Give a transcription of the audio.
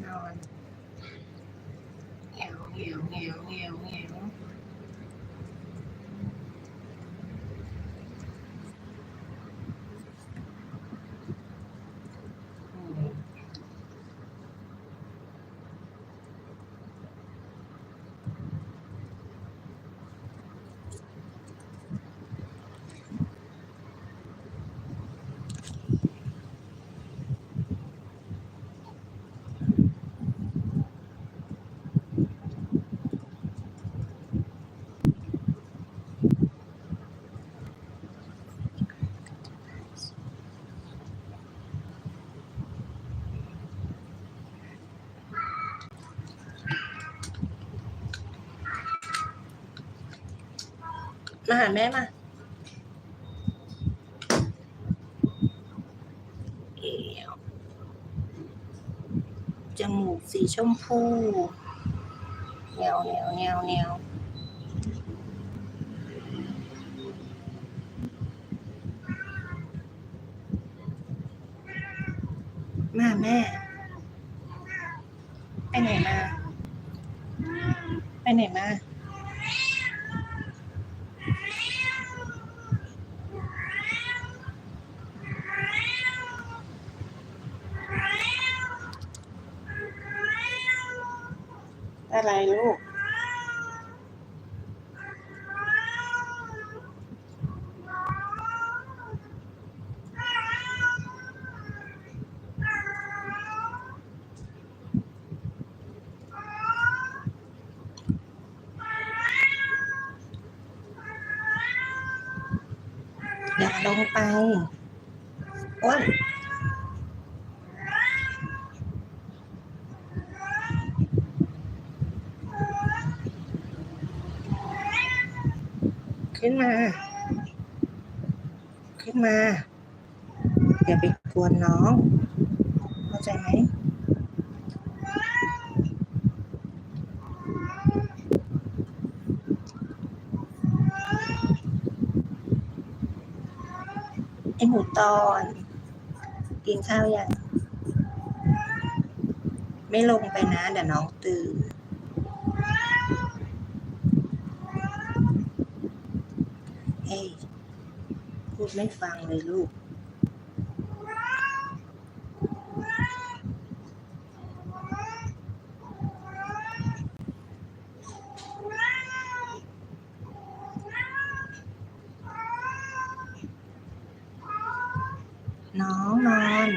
นอนเหงียวเหงียวเหงียวเหงียวเหงียวมาหาแม่มาเอวจมูกสีชมพูเหนียวเหนียวเหนียวเหนียวมาแม่ไปไหนมาไปไหนมาอะไรลูกอย่าลงไปอ้วนขึ้นมาขึ้นมาอย่าไปกวนน้องเข้าใจไหมไอหมูตอนกินข้าวยังไม่ลงไปนะเดี๋ยวน้องตื่นเฮ้ยพูดไม่ฟังเลยลูกน้องนอน